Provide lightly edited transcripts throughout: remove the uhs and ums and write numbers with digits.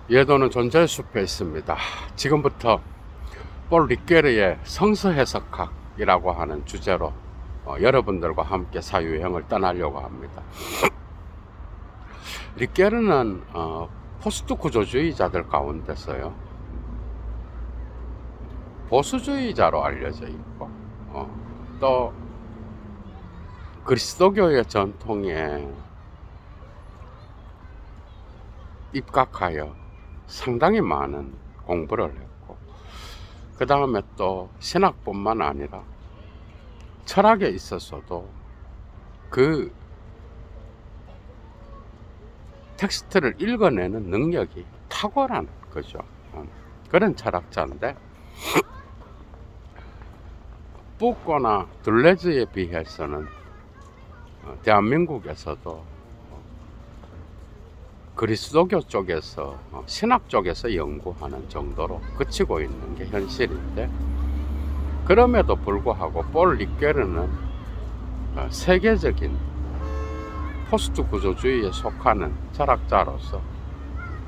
예도는 존재의 숲에 있습니다. 지금부터 폴 리que르의 성서 해석학이라고 하는 주제로 여러분들과 함께 사유여행을 떠나려고 합니다. 리que르는 포스트 구조주의자들 가운데서요 보수주의자로 알려져 있고 또 그리스도교의 전통에 입각하여 상당히 많은 공부를 했고, 그 다음에 또 신학뿐만 아니라 철학에 있어서도 그 텍스트를 읽어내는 능력이 탁월한 거죠. 그런 철학자인데, 푸꼬나 둘레즈에 비해서는 대한민국에서도 그리스도교 쪽에서 신학 쪽에서 연구하는 정도로 그치고 있는 게 현실인데, 그럼에도 불구하고 폴 리que르는 세계적인 포스트 구조주의에 속하는 철학자로서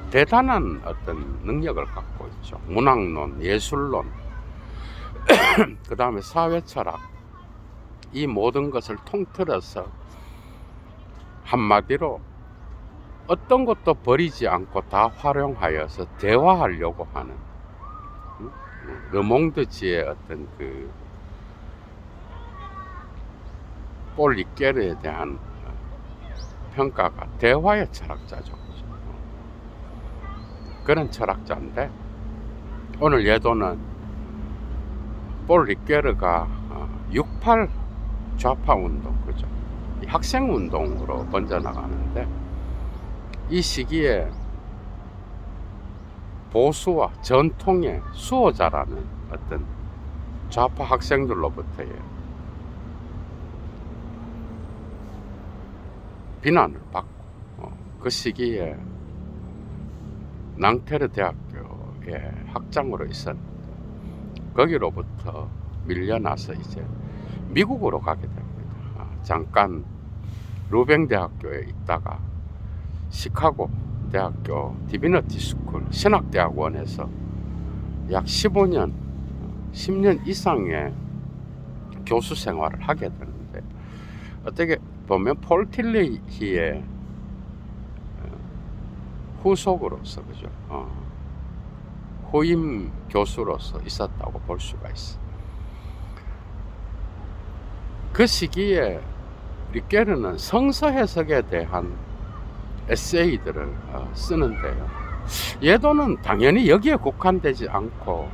대단한 어떤 능력을 갖고 있죠. 문학론, 예술론, 그 다음에 사회철학, 이 모든 것을 통틀어서 한마디로 어떤 것도 버리지 않고 다 활용하여서 대화하려고 하는 르몽드지의 어떤 그 폴 리que르에 대한 평가가 대화의 철학자죠. 그런 철학자인데, 오늘 예도는 폴 리que르가 68 좌파 운동, 그죠? 학생 운동으로 번져나가는데, 이 시기에 보수와 전통의 수호자라는 어떤 좌파 학생들로부터의 비난을 받고, 그 시기에 낭테르 대학교에 학장으로 있었는데, 거기로부터 밀려나서 이제 미국으로 가게 됩니다. 잠깐 루뱅 대학교에 있다가 시카고 대학교 디비니티 스쿨 신학대학원에서 약 15년, 10년 이상의 교수 생활을 하게 되는데, 어떻게 보면 폴 틸리히의 후속으로서, 그죠? 후임 교수로서 있었다고 볼 수가 있어. 그 시기에 리que르는 성서 해석에 대한 에세이들을 쓰는데요, 예도는 당연히 여기에 국한되지 않고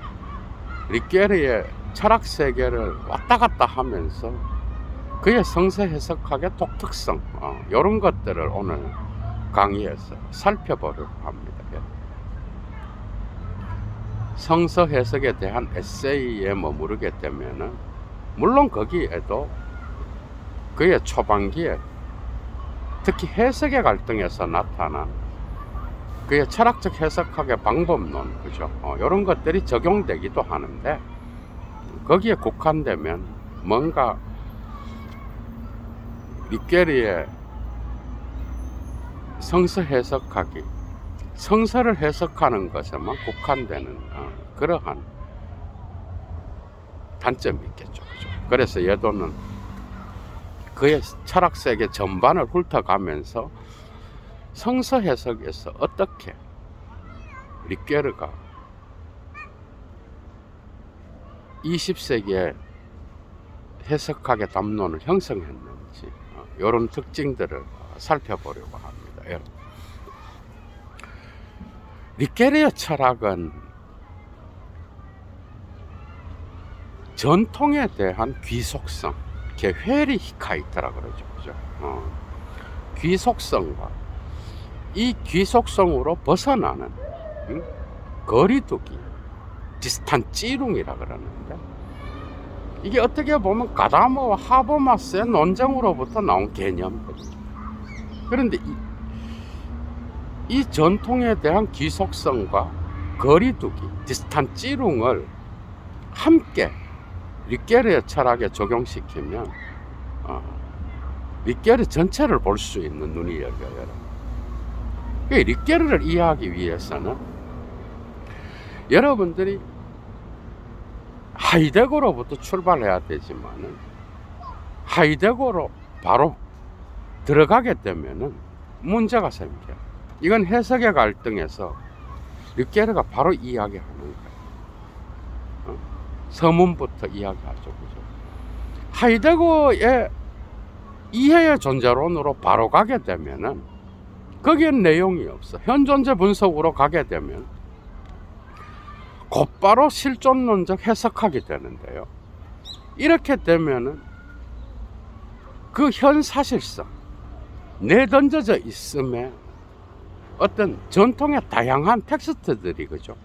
리que르의 철학 세계를 왔다 갔다 하면서 그의 성서 해석학의 독특성, 이런 것들을 오늘 강의에서 살펴보려고 합니다. 성서 해석에 대한 에세이에 머무르게 되면은, 물론 거기에도 그의 초반기에 특히 해석의 갈등에서 나타난 그의 철학적 해석학의 방법론, 그죠? 이런 것들이 적용되기도 하는데, 거기에 국한되면 뭔가 리que르의 성서 해석학이 성서를 해석하는 것에만 국한되는 그러한 단점이 있겠죠, 그죠? 그래서 예도는 그의 철학 세계 전반을 훑어가면서 성서 해석에서 어떻게 리que르가 20세기의 해석학의 담론을 형성했는지, 이런 특징들을 살펴보려고 합니다. 여러분, 리que르의 철학은 전통에 대한 귀속성, 회리히카이트라 그러죠, 그죠? 귀속성과 이 귀속성으로 벗어나는 거리두기, 디스탄찌룽이라 그러는데, 이게 어떻게 보면 가다모와 하버마스의 논쟁으로부터 나온 개념들이죠. 그런데 이 전통에 대한 귀속성과 거리두기, 디스탄찌룽을 함께 리que르의 철학에 적용시키면 리que르 전체를 볼 수 있는 눈이 열려요. 리que르를 이해하기 위해서는 여러분들이 하이데거로부터 출발해야 되지만은 하이데거로 바로 들어가게 되면은 문제가 생겨요. 이건 해석의 갈등에서 르케르가 바로 이야기하는 거예요. 서문부터 이야기하죠. 그죠? 하이데거의 이해의 존재론으로 바로 가게 되면은 거기엔 내용이 없어. 현존재 분석으로 가게 되면 곧바로 실존론적 해석하게 되는데요. 이렇게 되면은 그 현사실성, 내던져져 있음에 어떤 전통의 다양한 텍스트들이, 그죠?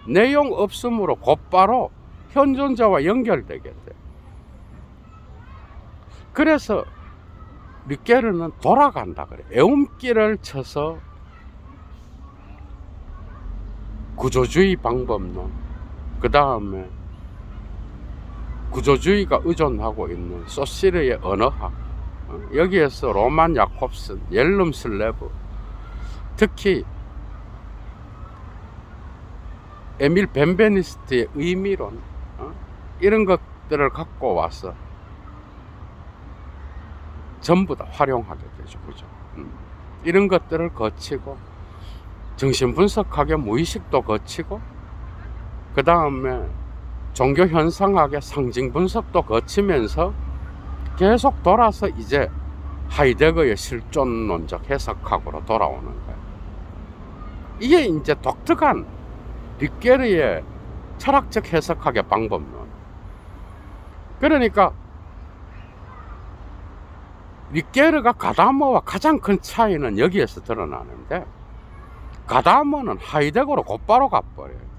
내용 없음으로 곧바로 현존자와 연결되게 돼. 그래서 르케르는 돌아간다 그래. 애움길을 쳐서 구조주의 방법론, 그 다음에 구조주의가 의존하고 있는 소시르의 언어학, 여기에서 로만 야콥슨, 옐름 슬레브, 특히 에밀 벤베니스트의 의미론, 이런 것들을 갖고 와서 전부 다 활용하게 되죠. 그죠? 이런 것들을 거치고 정신분석학의 무의식도 거치고 그 다음에 종교현상학의 상징분석도 거치면서 계속 돌아서 이제 하이데거의 실존론적 해석학으로 돌아오는 거예요. 이게 이제 독특한 르케르의 철학적 해석학의 방법론. 그러니까 르케르가 가다머와 가장 큰 차이는 여기에서 드러나는데, 가다머는 하이데거로 곧바로 가버려요.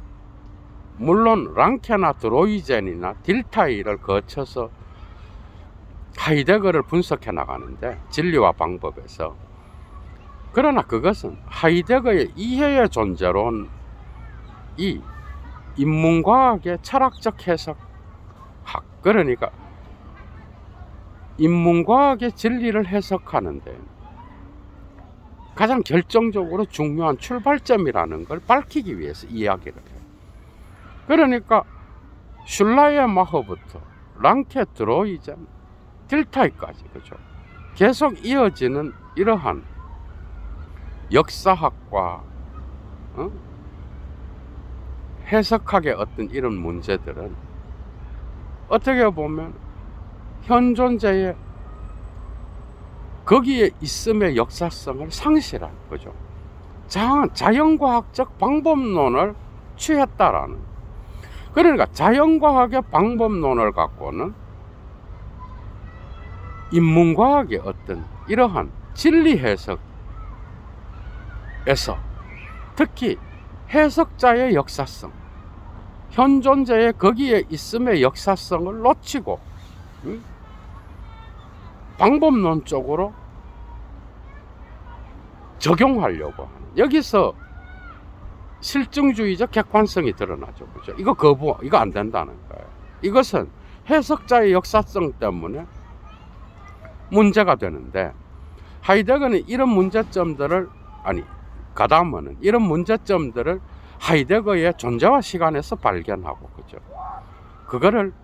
물론 랑케나 드로이젠이나 딜타이를 거쳐서 하이데거를 분석해 나가는데, 진리와 방법에서. 그러나 그것은 하이데거의 이해의 존재론, 이 인문과학의 철학적 해석학, 그러니까 인문과학의 진리를 해석하는데 가장 결정적으로 중요한 출발점이라는 걸 밝히기 위해서 이야기를 해요. 그러니까 슐라이어마허부터 랑케 드로이젠, 딜타이까지, 그죠? 계속 이어지는 이러한 역사학과 해석학의 어떤 이런 문제들은 어떻게 보면 현존재의 거기에 있음의 역사성을 상실한, 그죠? 자연과학적 방법론을 취했다라는. 그러니까 자연과학의 방법론을 갖고는 인문과학의 어떤 이러한 진리 해석에서 특히 해석자의 역사성, 현존재의 거기에 있음의 역사성을 놓치고 방법론 쪽으로 적용하려고 하는, 여기서 실증주의적 객관성이 드러나죠. 그죠? 이거 이거 안 된다는 거예요. 이것은 해석자의 역사성 때문에 문제가 되는데, 하이데거는 이런 문제점들을, 가다머는 이런 문제점들을 하이데거의 존재와 시간에서 발견하고, 그죠? 그거를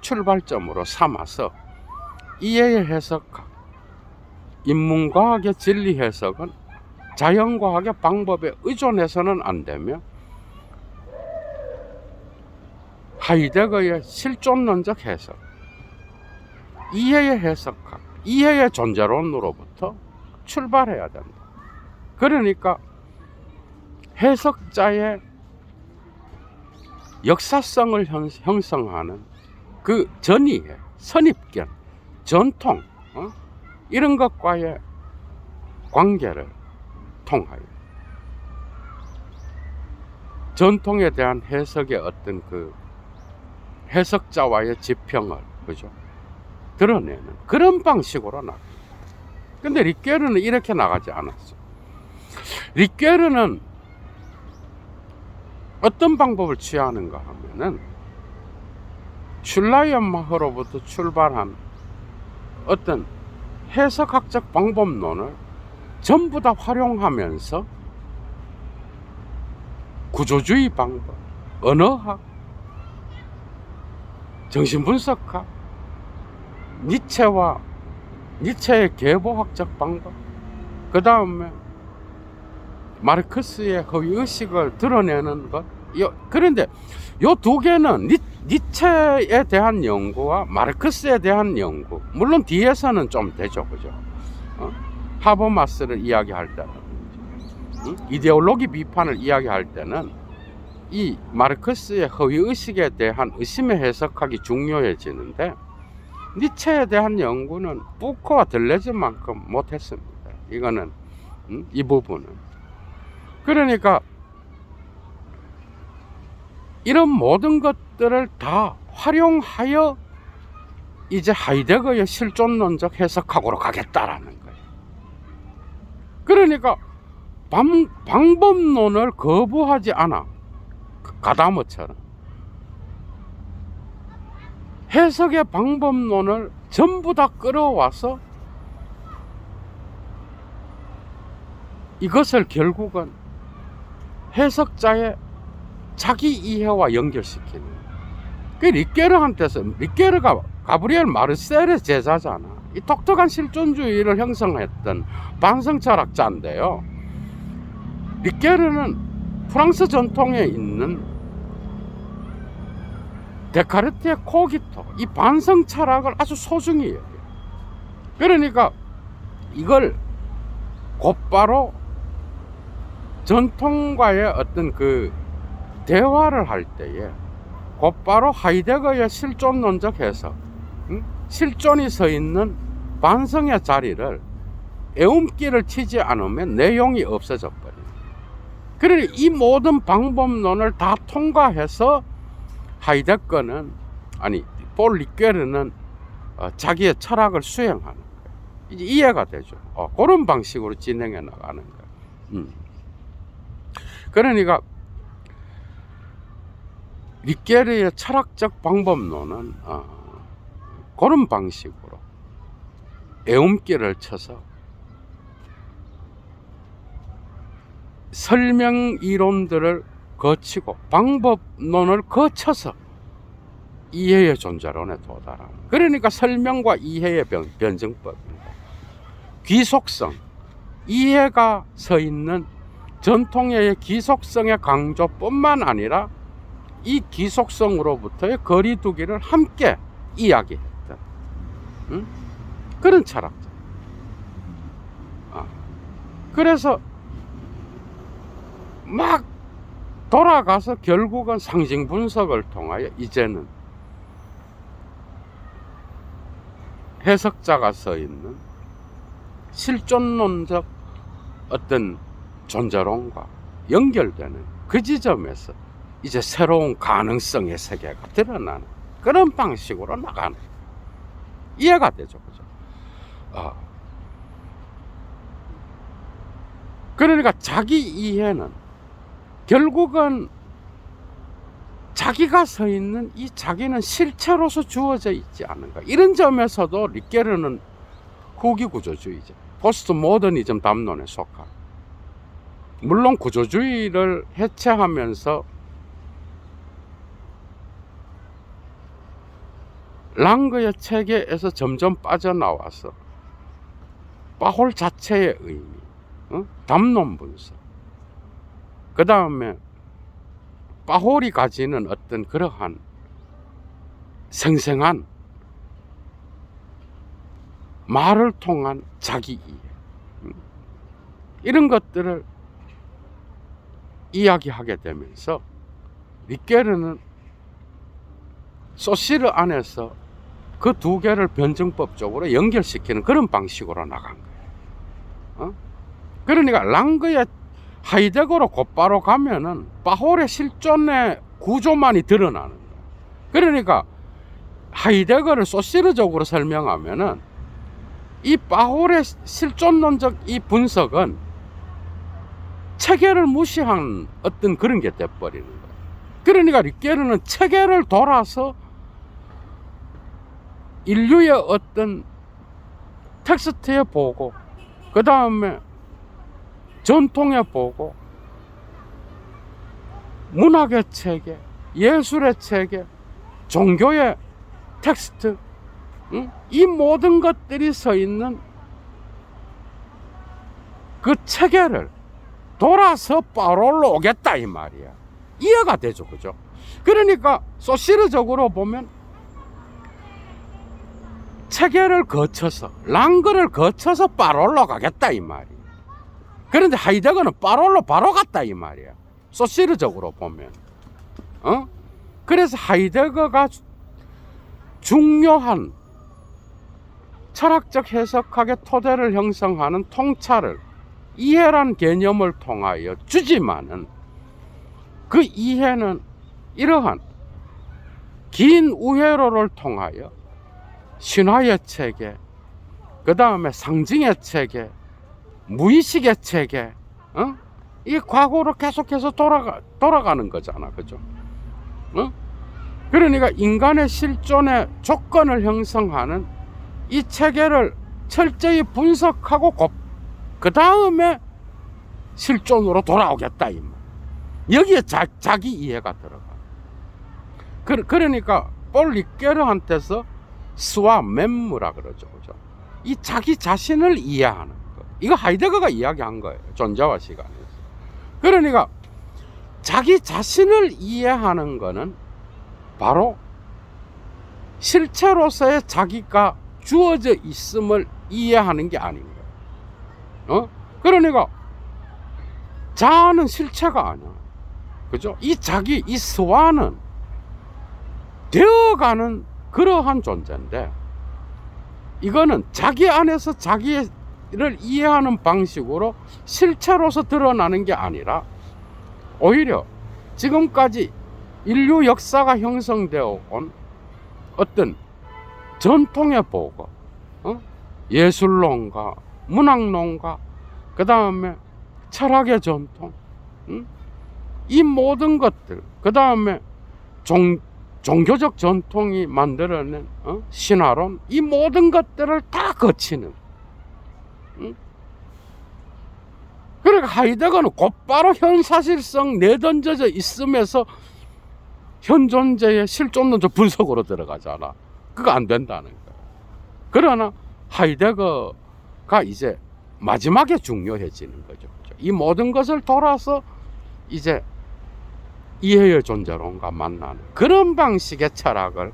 출발점으로 삼아서 이해의 해석학, 인문과학의 진리 해석은 자연과학의 방법에 의존해서는 안 되며 하이데거의 실존론적 해석, 이해의 해석학, 이해의 존재론으로부터 출발해야 된다. 그러니까 해석자의 역사성을 형성하는 그 전이해, 선입견, 전통, 이런 것과의 관계를 통하여 전통에 대한 해석의 어떤 그 해석자와의 지평을, 그죠? 드러내는 그런 방식으로 나가. 근데 르케르는 이렇게 나가지 않았어. 르케르는 어떤 방법을 취하는가 하면은 슐라이언마허로부터 출발한 어떤 해석학적 방법론을 전부 다 활용하면서 구조주의 방법, 언어학, 정신분석학, 니체의 계보학적 방법, 그 다음에 마르크스의 허위의식을 드러내는 것. 그런데 요 두 개는 니체에 대한 연구와 마르크스에 대한 연구, 물론 뒤에서는 좀 되죠, 그죠? 하버마스를 이야기할 때는, 이데올로기 비판을 이야기할 때는 이 마르크스의 허위의식에 대한 의심의 해석하기 중요해지는데, 니체에 대한 연구는 푸코와 들레즈만큼 못했습니다. 이거는 이 부분은. 그러니까 이런 모든 것들을 다 활용하여 이제 하이데거의 실존론적 해석학으로 가겠다라는 거예요. 그러니까 방법론을 거부하지 않아. 가다머처럼 해석의 방법론을 전부 다 끌어와서 이것을 결국은 해석자의 자기 이해와 연결시키는. 그 리케르가 가브리엘 마르셀의 제자잖아. 이 독특한 실존주의를 형성했던 반성철학자인데요. 리케르는 프랑스 전통에 있는 데카르트의 코기토, 이 반성 철학을 아주 소중히 여겨요. 그러니까 이걸 곧바로 전통과의 어떤 그 대화를 할 때에 곧바로 하이데거의 실존론적 해석, 실존이 서 있는 반성의 자리를 애움기를 치지 않으면 내용이 없어져 버려요. 그러니 이 모든 방법론을 다 통과해서 하이데거는, 아니 폴 리케르는 자기의 철학을 수행하는 거예요. 이제 이해가 되죠. 그런 방식으로 진행해 나가는 거예요. 그러니까 리케르의 철학적 방법론은 그런 방식으로 애움기를 쳐서 설명 이론들을 거치고 방법론을 거쳐서 이해의 존재론에 도달하는. 그러니까 설명과 이해의 변증법입니다. 귀속성, 이해가 서 있는 전통의 귀속성의 강조뿐만 아니라 이 귀속성으로부터의 거리두기를 함께 이야기했던 그런 철학자. 그래서 막 돌아가서 결국은 상징 분석을 통하여 이제는 해석자가 서 있는 실존론적 어떤 존재론과 연결되는 그 지점에서 이제 새로운 가능성의 세계가 드러나는 그런 방식으로 나가는. 이해가 되죠, 그죠? 그러니까 자기 이해는 결국은 자기가 서 있는 이 자기는 실체로서 주어져 있지 않은가. 이런 점에서도 리케르는 후기 구조주의자, 포스트 모더니즘 담론에 속한. 물론 구조주의를 해체하면서 랑그의 체계에서 점점 빠져나와서 바홀 자체의 의미, 담론 분석, 그 다음에 바홀이 가지는 어떤 그러한 생생한 말을 통한 자기 이해, 이런 것들을 이야기하게 되면서 리케르는 소시르 안에서 그 두 개를 변증법적으로 연결시키는 그런 방식으로 나간 거예요. 그러니까 랑그의 하이데거로 곧바로 가면은 바홀의 실존의 구조만이 드러나는 거예요. 그러니까 하이데거를 소시르적으로 설명하면은 이 바홀의 실존론적 이 분석은 체계를 무시한 어떤 그런 게 돼버리는 거예요. 그러니까 리케르는 체계를 돌아서 인류의 어떤 텍스트에 보고, 그 다음에 전통에 보고, 문학의 체계, 예술의 체계, 종교의 텍스트, 이 모든 것들이 서 있는 그 체계를 돌아서 바울로 오겠다 이 말이야. 이해가 되죠, 그죠? 그러니까 소시르적으로 보면 체계를 거쳐서 랑그를 거쳐서 바울로 가겠다 이 말이야. 그런데 하이데거는 바울로 바로 갔다 이 말이야. 소시르적으로 보면. 그래서 하이데거가 중요한 철학적 해석학의 토대를 형성하는 통찰을 이해란 개념을 통하여 주지만은 그 이해는 이러한 긴 우회로를 통하여 신화의 체계, 그 다음에 상징의 체계, 무의식의 체계, 이 과거로 계속해서 돌아가는 거잖아, 그죠? 그러니까 인간의 실존의 조건을 형성하는 이 체계를 철저히 분석하고 그 다음에 실존으로 돌아오겠다 이 말. 여기에 자기 이해가 들어가. 그러니까 폴 리케르한테서 스와 멤무라 그러죠, 그죠? 이 자기 자신을 이해하는 거. 이거 하이데거가 이야기한 거예요, 존재와 시간에서. 그러니까 자기 자신을 이해하는 거는 바로 실체로서의 자기가 주어져 있음을 이해하는 게 아닌 거예요. 그러니까 자아는 실체가 아니야, 그죠? 이 자기, 이 스와는 되어가는 그러한 존재인데, 이거는 자기 안에서 자기를 이해하는 방식으로 실체로서 드러나는 게 아니라 오히려 지금까지 인류 역사가 형성되어 온 어떤 전통의 보고, 예술론가, 문학론가, 그 다음에 철학의 전통, 이 모든 것들, 그 다음에 종교적 전통이 만들어낸 신화론, 이 모든 것들을 다 거치는. 그러니까 하이데거는 곧바로 현사실성 내던져져 있으면서 현 존재의 실존론적 분석으로 들어가잖아. 그거 안 된다는 거야. 그러나 하이데거가 이제 마지막에 중요해지는 거죠. 이 모든 것을 돌아서 이제 이해의 존재론과 만나는 그런 방식의 철학을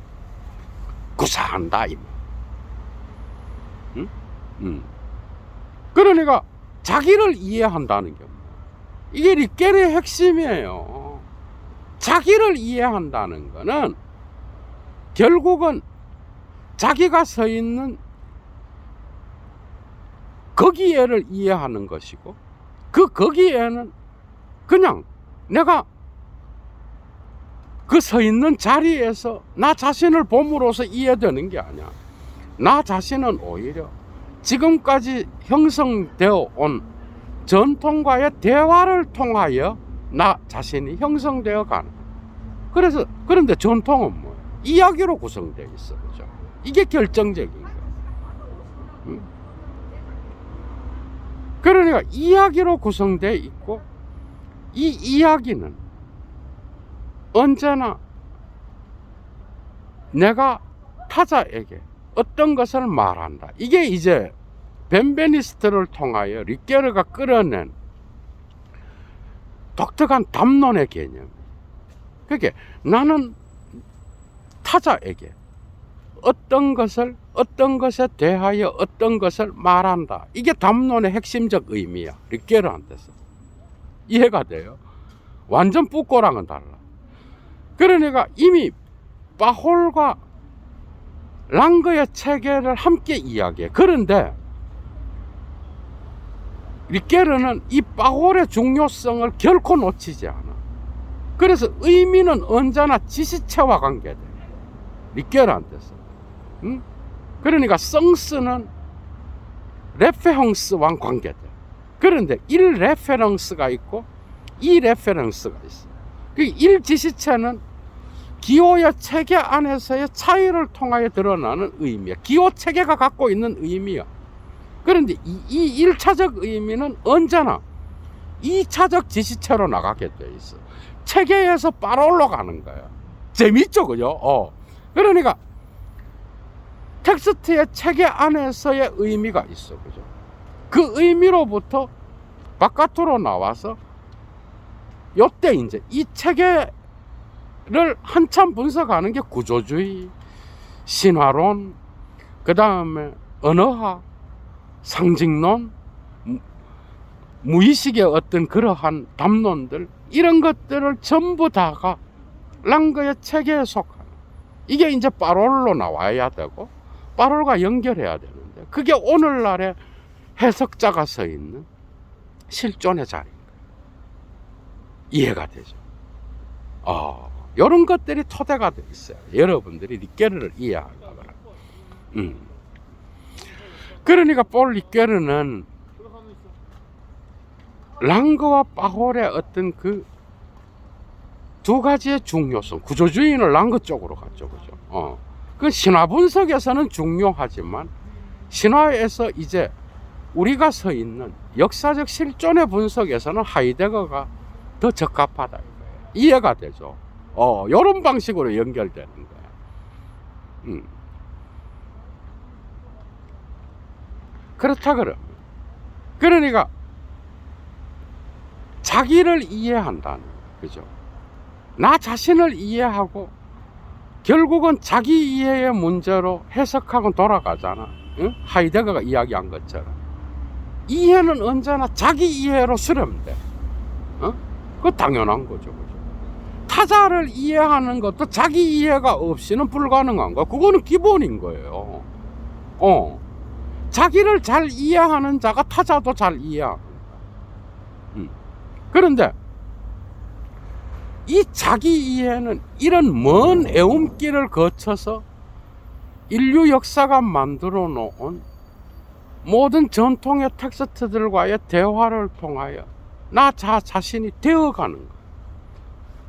구사한다. 그러니까 자기를 이해한다는 게 이게 리케르의 핵심이에요. 자기를 이해한다는 거는 결국은 자기가 서 있는 거기에를 이해하는 것이고, 그 거기에는 그냥 내가 그 서 있는 자리에서 나 자신을 봄으로써 이해되는 게 아니야. 나 자신은 오히려 지금까지 형성되어 온 전통과의 대화를 통하여 나 자신이 형성되어 가는. 그런데 전통은 뭐야? 이야기로 구성되어 있어, 그죠? 이게 결정적인 거야. 그러니까 이야기로 구성되어 있고, 이 이야기는 언제나 내가 타자에게 어떤 것을 말한다. 이게 이제 벤베니스트를 통하여 리케르가 끌어낸 독특한 담론의 개념. 그게 나는 타자에게 어떤 것에 대하여 어떤 것을 말한다. 이게 담론의 핵심적 의미야, 리케르한테서. 이해가 돼요? 완전 푸코랑은 달라. 그러니까 이미 바홀과 랑그의 체계를 함께 이야기해. 그런데 리케르는 이 바홀의 중요성을 결코 놓치지 않아. 그래서 의미는 언제나 지시체와 관계돼, 리케르한테서. 그러니까 성스는 레페런스와 관계돼. 그런데 일 레페런스가 있고 이 레페런스가 있어. 그 일 지시체는 기호의 체계 안에서의 차이를 통하여 드러나는 의미야. 기호 체계가 갖고 있는 의미야. 그런데 이 1차적 의미는 언제나 2차적 지시체로 나가게 돼 있어. 체계에서 바로 올라가는 거야. 재밌죠, 그죠? 그러니까 텍스트의 체계 안에서의 의미가 있어, 그죠? 그 의미로부터 바깥으로 나와서 요때 이제 이 체계를 한참 분석하는 게 구조주의, 신화론, 그 다음에 언어학, 상징론, 무의식의 어떤 그러한 담론들, 이런 것들을 전부 다가 랑그의 체계에 속하는, 이게 이제 파롤로 나와야 되고 파롤과 연결해야 되는데, 그게 오늘날의 해석자가 서 있는 실존의 자리인 거예요. 이해가 되죠? 이런 것들이 토대가 돼 있어요. 여러분들이 리케르를 이해하려면. 그러니까 폴 리케르는 랑그와 파홀의 어떤 그 두 가지의 중요성, 구조주의는 랑그 쪽으로 갔죠, 그죠? 그 신화 분석에서는 중요하지만 신화에서 이제 우리가 서 있는 역사적 실존의 분석에서는 하이데거가 더 적합하다 이거예요. 이해가 되죠? 이런 방식으로 연결되는 거예요. 그렇다 그러면, 그러니까 자기를 이해한다는 거예요, 그죠? 나 자신을 이해하고 결국은 자기 이해의 문제로 해석하고 돌아가잖아. 응? 하이데거가 이야기한 것처럼 이해는 언제나 자기 이해로 수렴돼. 그거 당연한 거죠, 그죠? 타자를 이해하는 것도 자기 이해가 없이는 불가능한 거. 그거는 기본인 거예요. 자기를 잘 이해하는 자가 타자도 잘 이해하는 거야. 그런데 이 자기 이해는 이런 먼 애움길을 거쳐서 인류 역사가 만들어 놓은 모든 전통의 텍스트들과의 대화를 통하여 나 자신이 되어가는 거예요.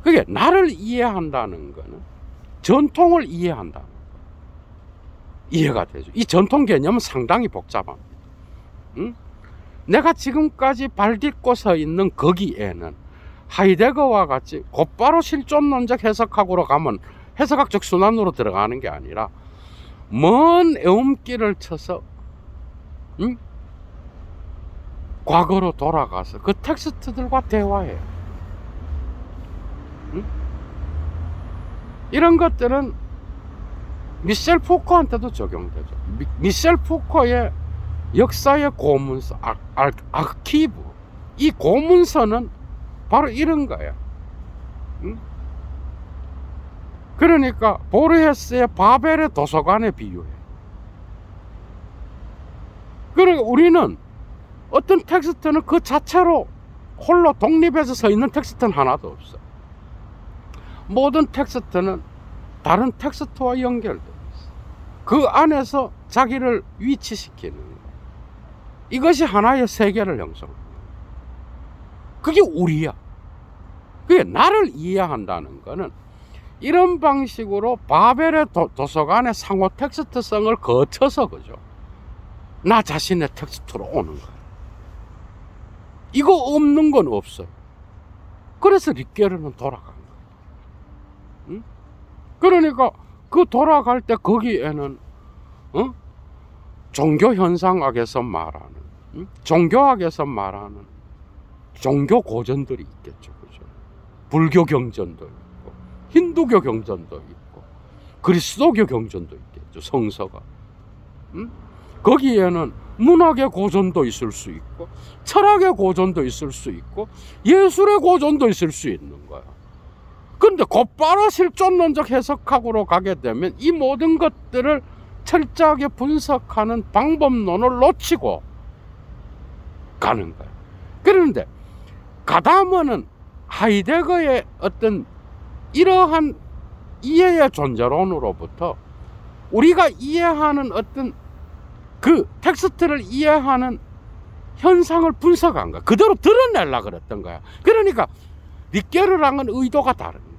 그게 나를 이해한다는 거는 전통을 이해한다는 거예요. 이해가 되죠? 이 전통 개념은 상당히 복잡합니다. 내가 지금까지 발딛고 서 있는 거기에는 하이데거와 같이 곧바로 실존론적 해석학으로 가면 해석학적 순환으로 들어가는 게 아니라 먼 애움길을 쳐서 과거로 돌아가서 그 텍스트들과 대화해요. 이런 것들은 미셸 푸코한테도 적용되죠. 미셸 푸코의 역사의 고문서, 아키브, 이 고문서는 바로 이런 거야. 그러니까 보르헤스의 바벨의 도서관에 비유해. 그러니까 우리는 어떤 텍스트는 그 자체로 홀로 독립해서 서 있는 텍스트는 하나도 없어. 모든 텍스트는 다른 텍스트와 연결돼 있어. 그 안에서 자기를 위치시키는 거야. 이것이 하나의 세계를 형성합니다. 그게 우리야. 그게 나를 이해한다는 거는 이런 방식으로 바벨의 도서관의 상호 텍스트성을 거쳐서, 그죠? 나 자신의 텍스트로 오는 거야. 이거 없는 건 없어요. 그래서 리케르는 돌아간 거야. 그러니까 그 돌아갈 때 거기에는 종교현상학에서 말하는, 종교학에서 말하는 종교 고전들이 있겠죠, 그죠? 불교 경전도 있고, 힌두교 경전도 있고, 그리스도교 경전도 있겠죠, 성서가. 거기에는 문학의 고전도 있을 수 있고, 철학의 고전도 있을 수 있고, 예술의 고전도 있을 수 있는 거야. 근데 곧바로 실존론적 해석학으로 가게 되면 이 모든 것들을 철저하게 분석하는 방법론을 놓치고 가는 거야. 그런데 가다머는 하이데거의 어떤 이러한 이해의 존재론으로부터 우리가 이해하는 어떤 그 텍스트를 이해하는 현상을 분석한 거야. 그대로 드러내려고 그랬던 거야. 그러니까 리케르랑은 의도가 다른 거야.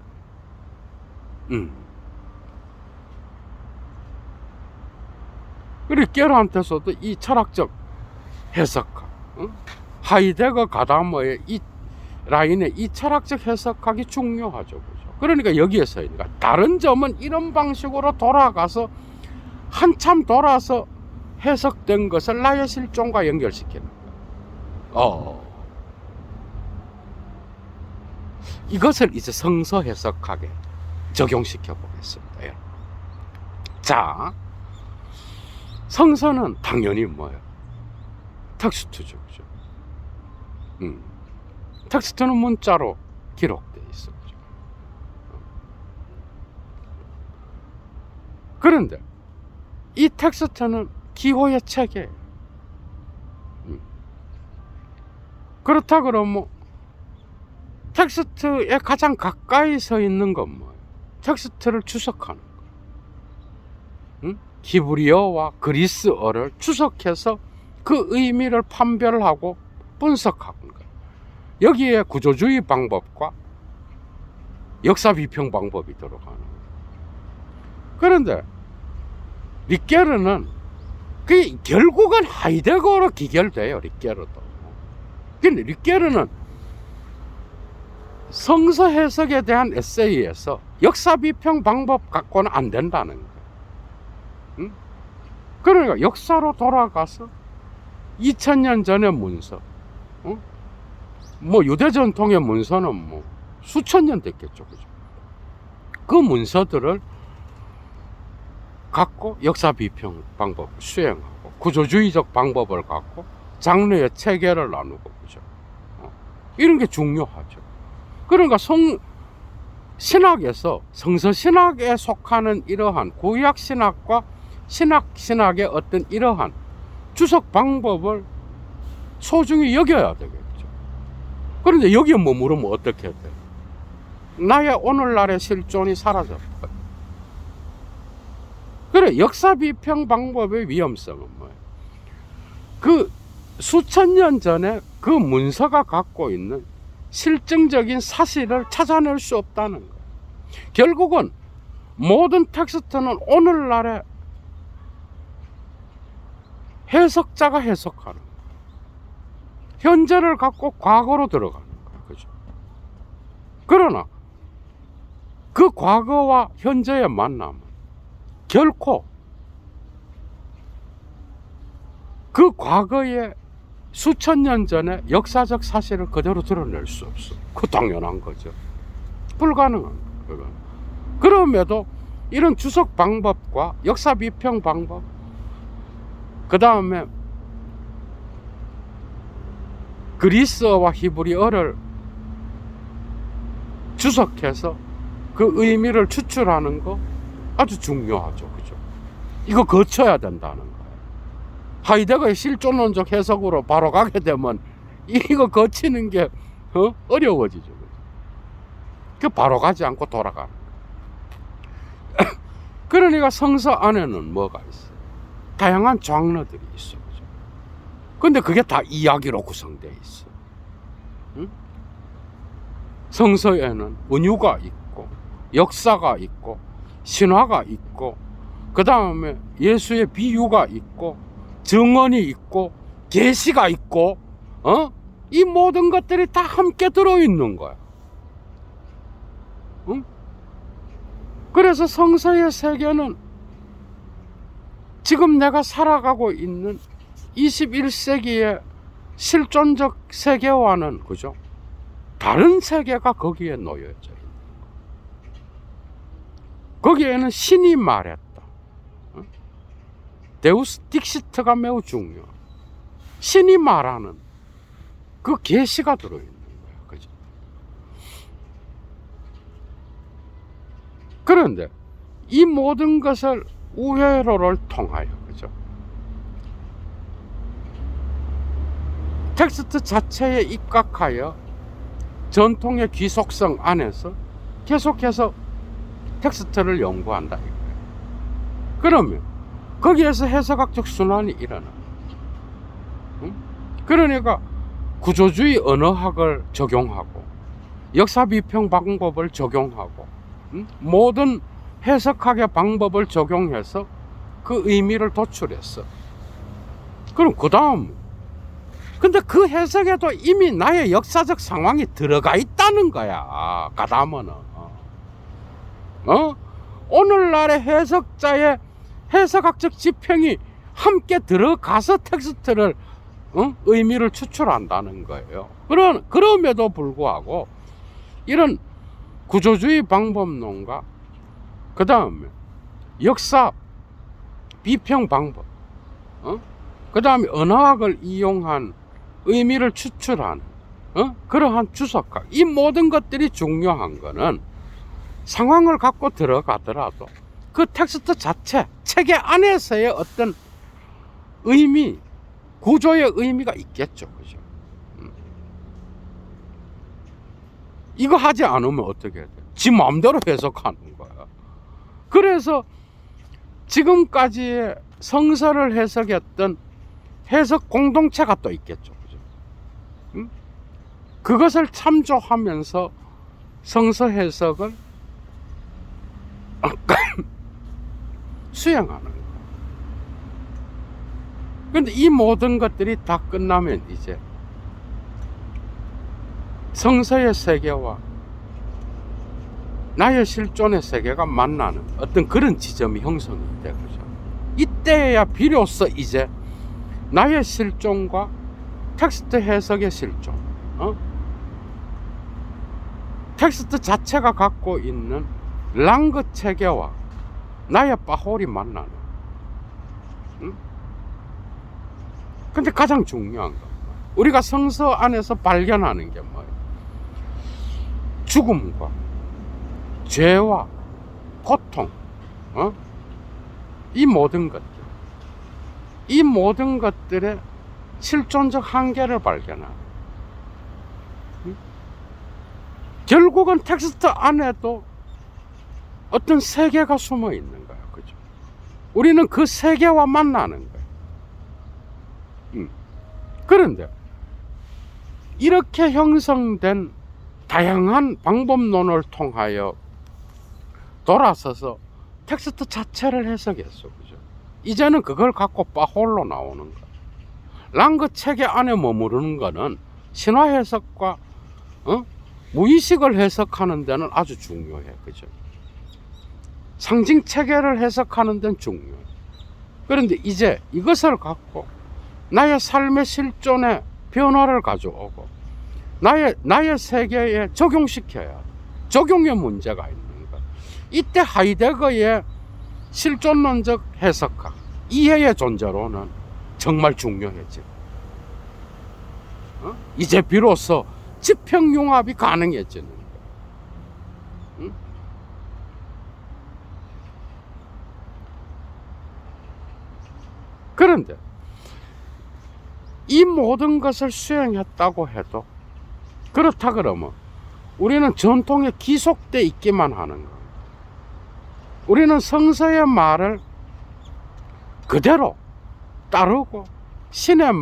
리케르한테서도 이 철학적 해석학, 하이데거 가다머의 이 라인의 이 철학적 해석학이 중요하죠. 그죠? 그러니까 여기에서 다른 점은 이런 방식으로 돌아가서 한참 돌아서 해석된 것을 나의 실존과 연결시키는 거예요. 이것을 이제 성서 해석학에 적용시켜 보겠습니다. 자, 성서는 당연히 뭐예요? 텍스트죠. 그죠? 텍스트는 문자로 기록되어 있어. 그죠? 그런데 이 텍스트는 기호의 체계예요. 그렇다 그러면 텍스트에 가장 가까이 서 있는 건 뭐예요? 텍스트를 추석하는 거예요. 히브리어와 그리스어를 추석해서 그 의미를 판별하고 분석하는 거예요. 여기에 구조주의 방법과 역사 비평 방법이 들어가는 거예요. 그런데 릿게르는 그 결국은 하이데거로 기결돼요. 릿게르도. 근데 릿게르는 성서 해석에 대한 에세이에서 역사 비평 방법 갖고는 안 된다는 거예요. 그러니까 역사로 돌아가서 2000년 전의 문서, 뭐 유대 전통의 문서는 뭐 수천 년 됐겠죠. 그죠? 그 문서들을 갖고 역사 비평 방법을 수행하고 구조주의적 방법을 갖고 장르의 체계를 나누고, 그죠? 이런 게 중요하죠. 그러니까 신학에서 성서 신학에 속하는 이러한 구약 신학과 신학의 어떤 이러한 주석 방법을 소중히 여겨야 되겠죠. 그런데 여기에 머무르면 어떻게 해야 돼요? 나의 오늘날의 실존이 사라져버려요. 그래, 역사 비평 방법의 위험성은 뭐예요? 그 수천 년 전에 그 문서가 갖고 있는 실증적인 사실을 찾아낼 수 없다는 거예요. 결국은 모든 텍스트는 오늘날의 해석자가 해석하는 거예요. 현재를 갖고 과거로 들어가는 거예요. 그죠? 그러나 그 과거와 현재의 만남은 결코 그 과거의 수천 년 전에 역사적 사실을 그대로 드러낼 수 없어. 그 당연한 거죠. 불가능한 거예요. 그럼에도 이런 주석 방법과 역사 비평 방법, 그 다음에 그리스어와 히브리어를 주석해서 그 의미를 추출하는 거 아주 중요하죠. 그죠? 이거 거쳐야 된다는 거예요. 하이데거의 실존론적 해석으로 바로 가게 되면 이거 거치는 게 어려워지죠. 그 바로 가지 않고 돌아가는 거예요. 그러니까 성서 안에는 뭐가 있어요? 다양한 장르들이 있어. 그죠? 근데 그게 다 이야기로 구성되어 있어. 성서에는 은유가 있고 역사가 있고 신화가 있고 그 다음에 예수의 비유가 있고 증언이 있고 계시가 있고 이 모든 것들이 다 함께 들어있는 거야. 그래서 성서의 세계는 지금 내가 살아가고 있는 21세기의 실존적 세계와는, 그죠? 다른 세계가 거기에 놓여져 있는 거야. 거기에는 신이 말했다. 데우스 딕시트가 매우 중요해. 신이 말하는 그 계시가 들어있는 거야. 그죠? 그런데 이 모든 것을 우회로를 통하여, 그죠? 텍스트 자체에 입각하여 전통의 귀속성 안에서 계속해서 텍스트를 연구한다 이거예요. 그러면 거기에서 해석학적 순환이 일어나. 그러니까 구조주의 언어학을 적용하고 역사 비평 방법을 적용하고 모든 해석학의 방법을 적용해서 그 의미를 도출했어. 그럼 그 근데 그 해석에도 이미 나의 역사적 상황이 들어가 있다는 거야. 가다면은 오늘날의 해석자의 해석학적 지평이 함께 들어가서 텍스트를 의미를 추출한다는 거예요. 그럼에도 불구하고 이런 구조주의 방법론과 그 다음에 역사 비평 방법, 그 다음에 언어학을 이용한 의미를 추출하는 그러한 주석학, 이 모든 것들이 중요한 거는 상황을 갖고 들어가더라도 그 텍스트 자체, 체계 안에서의 어떤 의미, 구조의 의미가 있겠죠. 그죠? 이거 하지 않으면 어떻게 돼? 지 마음대로 해석하는 거야. 그래서 지금까지의 성서를 해석했던 해석 공동체가 또 있겠죠. 그죠? 그것을 참조하면서 성서 해석을 수행하는 거야. 근데 이 모든 것들이 다 끝나면 이제 성서의 세계와 나의 실존의 세계가 만나는 어떤 그런 지점이 형성이 되죠. 이때야 비로소 이제 나의 실존과 텍스트 해석의 실존, 텍스트 자체가 갖고 있는 랑그 체계와 나의 빠홀이 만나는. 근데 가장 중요한 거, 우리가 성서 안에서 발견하는 게 뭐예요? 죽음과 죄와 고통, 이 모든 것들, 이 모든 것들의 실존적 한계를 발견하는. 결국은 텍스트 안에도 어떤 세계가 숨어 있는 거야. 그죠? 우리는 그 세계와 만나는 거야. 그런데 이렇게 형성된 다양한 방법론을 통하여 돌아서서 텍스트 자체를 해석했어. 그죠? 이제는 그걸 갖고 빠홀로 나오는 거야. 랑그 체계 안에 머무르는 거는 신화 해석과 무의식을 해석하는 데는 아주 중요해. 그죠? 상징 체계를 해석하는 데는 중요해. 그런데 이제 이것을 갖고 나의 삶의 실존에 변화를 가져오고 나의 세계에 적용시켜야 돼. 적용의 문제가 있는 거야. 이때 하이데거의 실존론적 해석학, 이해의 존재로는 정말 중요해지. 이제 비로소 지평융합이 가능해지는 거야. 그런데 이 모든 것을 수행했다고 해도, 그렇다 그러면 우리는 전통에 기속돼 있기만 하는 거예요. 우리는 성서의 말을 그대로 따르고 신의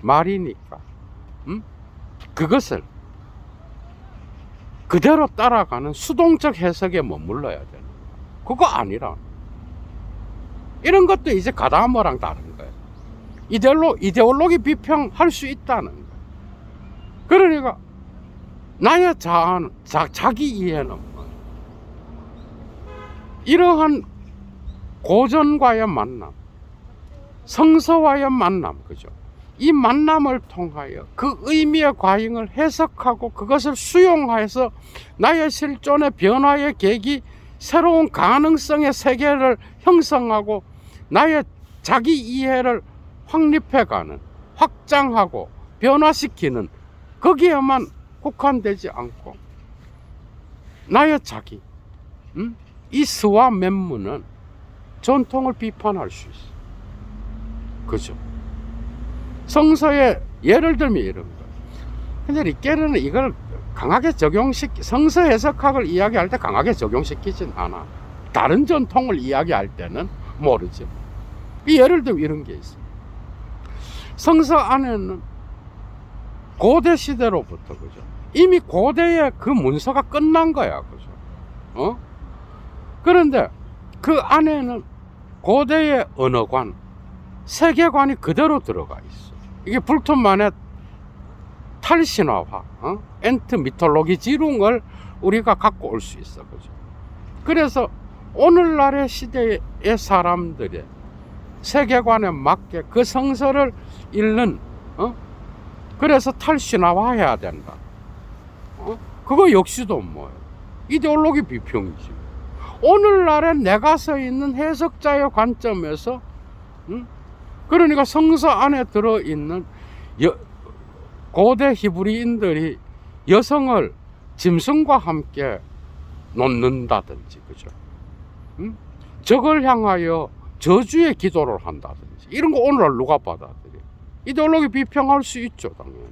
말이니까 그것을 그대로 따라가는 수동적 해석에 머물러야 되는 거야. 그거 아니라 이런 것도 이제 가다모랑 다른 거예요. 이데올로기 비평할 수 있다는 거예요. 그러니까 나의 자기 이해는 뭐예요? 이러한 고전과의 만남, 성서와의 만남, 그죠? 이 만남을 통하여 그 의미의 과잉을 해석하고 그것을 수용해서 나의 실존의 변화의 계기, 새로운 가능성의 세계를 형성하고 나의 자기 이해를 확립해가는, 확장하고 변화시키는, 거기에만 국한되지 않고 나의 자기, 이 스와 면문은 전통을 비판할 수 있어. 그죠? 성서에 예를 들면 이런 거. 근데 리케르는 이걸 강하게 성서 해석학을 이야기할 때 강하게 적용시키진 않아. 다른 전통을 이야기할 때는 모르지. 예를 들면 이런 게 있어. 성서 안에는 고대 시대로부터, 그죠? 이미 고대의 그 문서가 끝난 거야, 그죠? 그런데 그 안에는 고대의 언어관, 세계관이 그대로 들어가 있어. 이게 불튼만의 탈신화화, 엔트 미톨로기 지붕을 우리가 갖고 올 수 있어. 그죠? 그래서 오늘날의 시대의 사람들의 세계관에 맞게 그 성서를 읽는, 그래서 탈신화화해야 된다. 그거 역시도 뭐예요? 이데올로기 비평이지. 오늘날에 내가 서 있는 해석자의 관점에서, 그러니까 성서 안에 들어있는 고대 히브리인들이 여성을 짐승과 함께 놓는다든지, 그죠? 적을 향하여 저주의 기도를 한다든지, 이런 거 오늘날 누가 받아들여? 이데올로기 비평할 수 있죠, 당연히.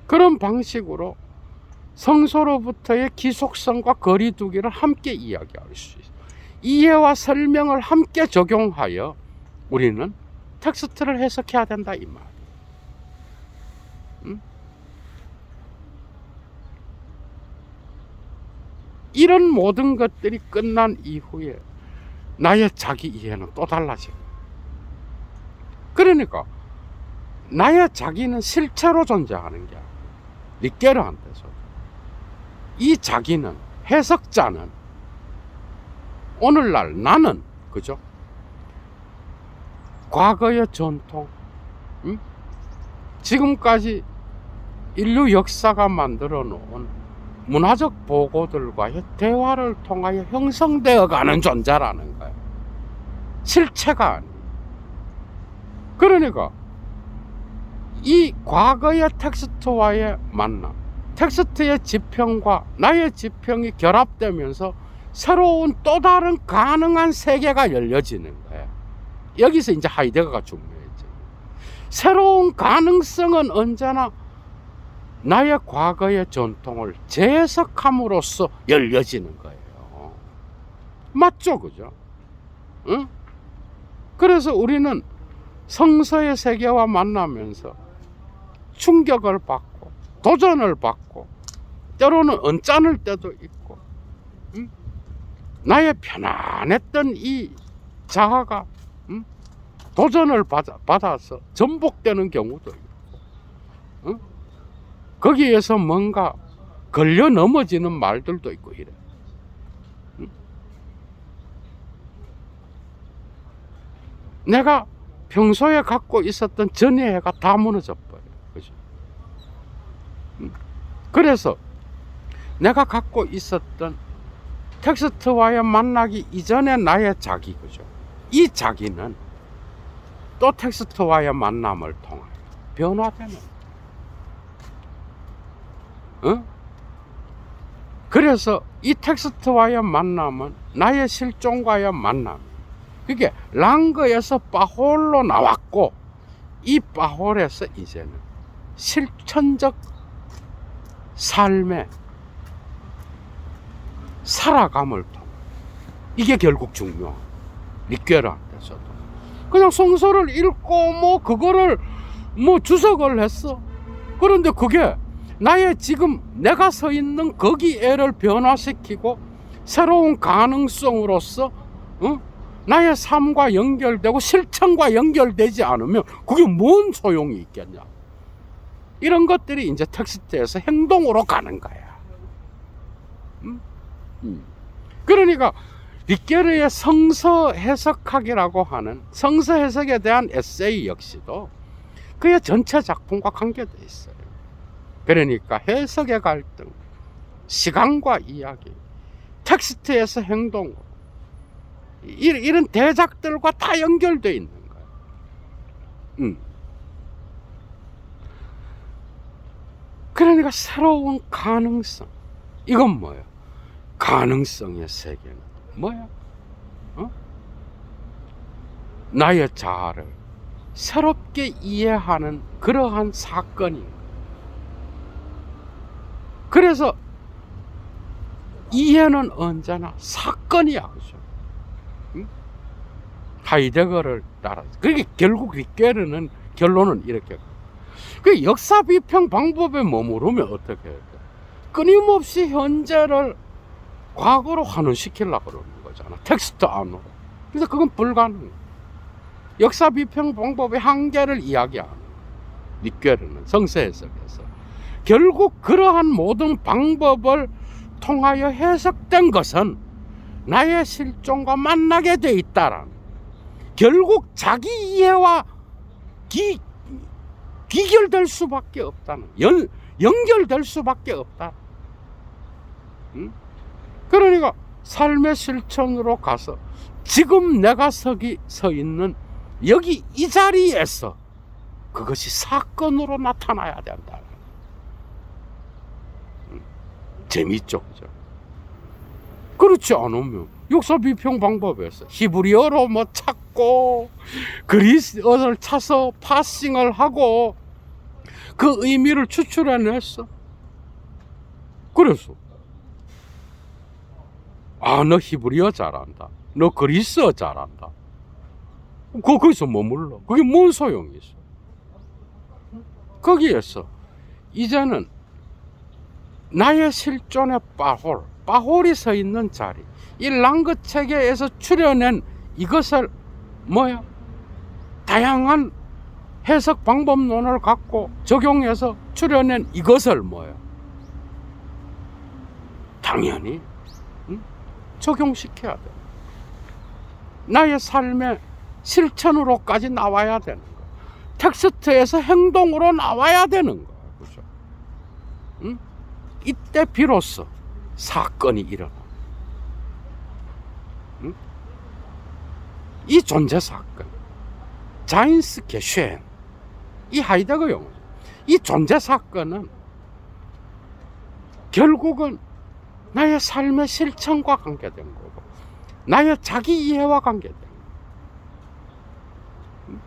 그런 방식으로 성서로부터의 기속성과 거리두기를 함께 이야기할 수 있어요. 이해와 설명을 함께 적용하여 우리는 텍스트를 해석해야 된다, 이 말. 이런 모든 것들이 끝난 이후에 나의 자기 이해는 또 달라져요. 그러니까 나의 자기는 실체로 존재하는 게 아니에요. 닉게르한테서 이 자기는, 해석자는, 오늘날 나는, 그죠? 과거의 전통, 지금까지 인류 역사가 만들어 놓은 문화적 보고들과의 대화를 통하여 형성되어 가는 존재라는 거예요. 실체가 아니에요. 그러니까 이 과거의 텍스트와의 만남, 텍스트의 지평과 나의 지평이 결합되면서 새로운 또 다른 가능한 세계가 열려지는 거예요. 여기서 이제 하이데거가 중요했죠. 새로운 가능성은 언제나 나의 과거의 전통을 재해석함으로써 열려지는 거예요. 맞죠? 그죠? 응? 그래서 우리는 성서의 세계와 만나면서 충격을 받고 도전을 받고 때로는 언짢을 때도 있고, 나의 편안했던 이 자아가 도전을 받아서 전복되는 경우도 있고, 거기에서 뭔가 걸려 넘어지는 말들도 있고 이래. 내가 평소에 갖고 있었던 전이해가 다 무너져 버려요. 그죠? 그래서 내가 갖고 있었던 텍스트와의 만나기 이전의 나의 자기, 그죠? 이 자기는 또 텍스트와의 만남을 통하여 변화되는, 그래서 이 텍스트와의 만남은 나의 실존과의 만남, 그게 랑그에서 바홀로 나왔고, 이 바홀에서 이제는 실천적 삶의 살아감을 통해, 이게 결국 중요한 닉게르한테서도 그냥 성서를 읽고 뭐 그거를 뭐 주석을 했어. 그런데 그게 나의 지금 내가 서 있는 거기에를 변화시키고 새로운 가능성으로서 나의 삶과 연결되고 실천과 연결되지 않으면 그게 뭔 소용이 있겠냐. 이런 것들이 이제 텍스트에서 행동으로 가는 거야. 그러니까 닉게르의 성서 해석학이라고 하는 성서 해석에 대한 에세이 역시도 그의 전체 작품과 관계되어 있어요. 그러니까 해석의 갈등, 시간과 이야기, 텍스트에서 행동, 이런 대작들과 다 연결되어 있는 거예요. 그러니까 새로운 가능성, 이건 뭐예요? 가능성의 세계는 뭐야? 나의 자아를 새롭게 이해하는 그러한 사건인 거예요. 그래서 이해는 언제나 사건이야, 그죠? 하이데거를 따라. 그게 결국 닉게르는 결론은 이렇게. 그 역사 비평 방법에 머무르면 어떻게 해야 돼? 끊임없이 현재를 과거로 환원시키려고 그러는 거잖아. 텍스트 안으로. 그래서 그건 불가능해. 역사 비평 방법의 한계를 이야기하는. 닉게르는 성서 해석에서 결국 그러한 모든 방법을 통하여 해석된 것은 나의 실존과 만나게 돼 있다라는, 결국 자기 이해와 귀결될 수밖에 없다는, 연결될 수밖에 없다. 그러니까 삶의 실천으로 가서 지금 내가 서 있는 여기 이 자리에서 그것이 사건으로 나타나야 된다. 재밌죠, 그죠? 그렇지 않으면 역사 비평 방법에서 히브리어로 뭐 찾고 그리스어를 찾아서 파싱을 하고 그 의미를 추출해냈어. 그래서 너 히브리어 잘한다, 너 그리스어 잘한다, 거기서 머물러. 그게 뭔 소용이 있어? 거기에서 이제는 나의 실존의 바홀이 서 있는 자리, 이 랑그 체계에서 추려낸 이것을 뭐야? 다양한 해석 방법론을 갖고 적용해서 추려낸 이것을 뭐야? 당연히 적용시켜야 돼. 나의 삶의 실천으로까지 나와야 되는 거야. 텍스트에서 행동으로 나와야 되는 거야. 그죠? 이때 비로소 사건이 일어나. 이 존재 사건, 자인스 게쉔, 이 하이데거 용어, 이 존재 사건은 결국은 나의 삶의 실천과 관계된 거고, 나의 자기 이해와 관계된 거고,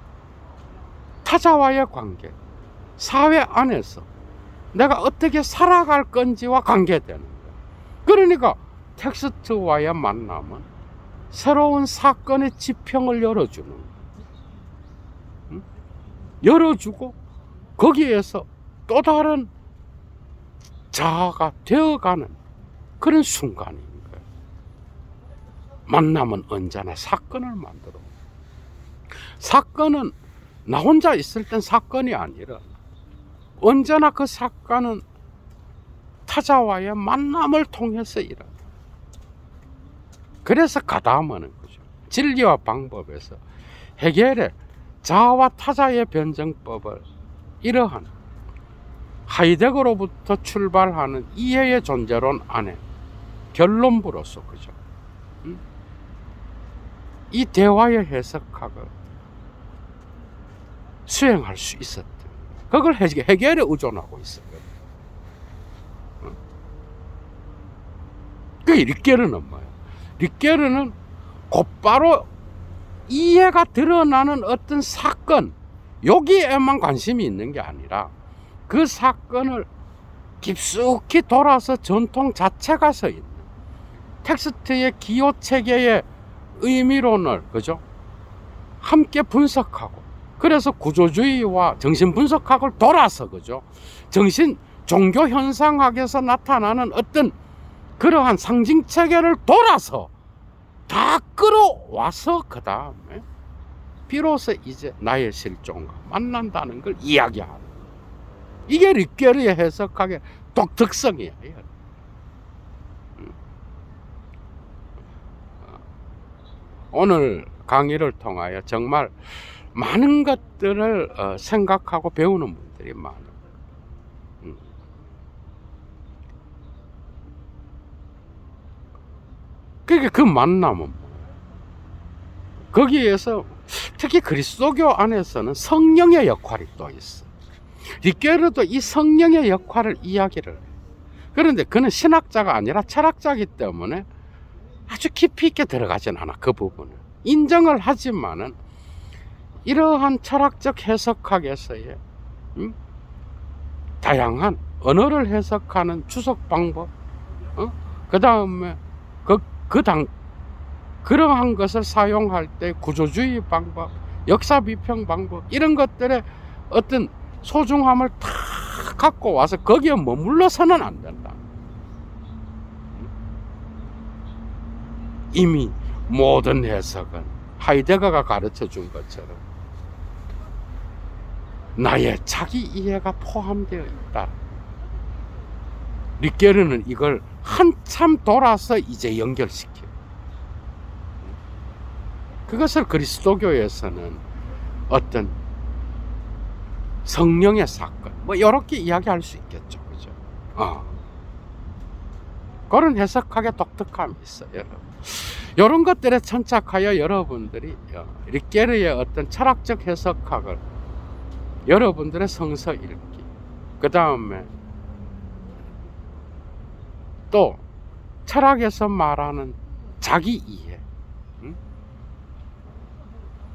타자와의 관계, 사회 안에서 내가 어떻게 살아갈 건지와 관계되는 거야. 그러니까 텍스트와의 만남은 새로운 사건의 지평을 열어주는 거야. 열어주고 거기에서 또 다른 자아가 되어가는 그런 순간인 거예요. 만남은 언제나 사건을 만들어. 사건은 나 혼자 있을 땐 사건이 아니라 언제나 그 사건은 타자와의 만남을 통해서 일어나. 그래서 가다마는 거죠. 진리와 방법에서 해겔의 자아와 타자의 변증법을 이러한 하이데거로부터 출발하는 이해의 존재론 안에 결론부로서, 그죠? 이 대화의 해석학을 수행할 수 있었던, 그걸 해겔에 의존하고 있었거든. 그 릭게르는 뭐야? 릭게르는 곧바로 이해가 드러나는 어떤 사건, 여기에만 관심이 있는 게 아니라 그 사건을 깊숙이 돌아서 전통 자체가 서 있는 텍스트의 기호 체계의 의미론을, 그죠? 함께 분석하고, 그래서 구조주의와 정신 분석학을 돌아서, 그죠? 종교 현상학에서 나타나는 어떤 그러한 상징 체계를 돌아서 다 끌어와서 그 다음에 비로소 이제 나의 실존과 만난다는 걸 이야기하는, 이게 릭게르의 해석학의 독특성이에요. 오늘 강의를 통하여 정말 많은 것들을 생각하고 배우는 분들이 많아요. 그러니까 그 만남은 뭐예요? 거기에서 특히 그리스도교 안에서는 성령의 역할이 또 있어. 릭게르도 이 성령의 역할을 이야기를 해. 그런데 그는 신학자가 아니라 철학자이기 때문에 아주 깊이 있게 들어가진 않아. 그 부분을 인정을 하지만은 이러한 철학적 해석학에서의 다양한 언어를 해석하는 주석 방법, 그 다음에 그러한 것을 사용할 때 구조주의 방법, 역사 비평 방법, 이런 것들의 어떤 소중함을 다 갖고 와서 거기에 머물러서는 안 된다. 이미 모든 해석은 하이데거가 가르쳐 준 것처럼 나의 자기 이해가 포함되어 있다. 리케르는 이걸 한참 돌아서 이제 연결시켜요. 그것을 그리스도교에서는 어떤 성령의 사건, 뭐 이렇게 이야기할 수 있겠죠, 그죠? 그런 해석학의 독특함이 있어요, 여러분. 이런 것들에 천착하여 여러분들이 리케르의 어떤 철학적 해석학을 여러분들의 성서 읽기, 그 다음에 또 철학에서 말하는 자기 이해,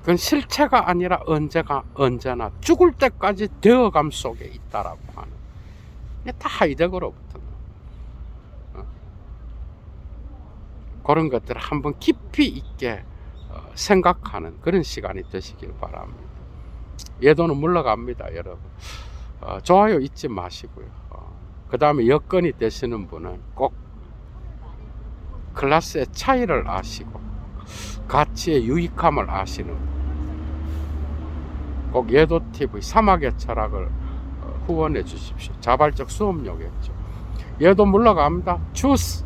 그건 실체가 아니라 언제나 죽을 때까지 되어감 속에 있다라고 하는, 이게 다 하이데거로부터 그런 것들을 한번 깊이 있게 생각하는 그런 시간이 되시길 바랍니다. 예도는 물러갑니다, 여러분. 좋아요 잊지 마시고요. 그 다음에 여건이 되시는 분은 꼭 클래스의 차이를 아시고 가치의 유익함을 아시는 꼭 예도TV 사막의 철학을 후원해 주십시오. 자발적 수업료겠죠. 예도 물러갑니다. 주스!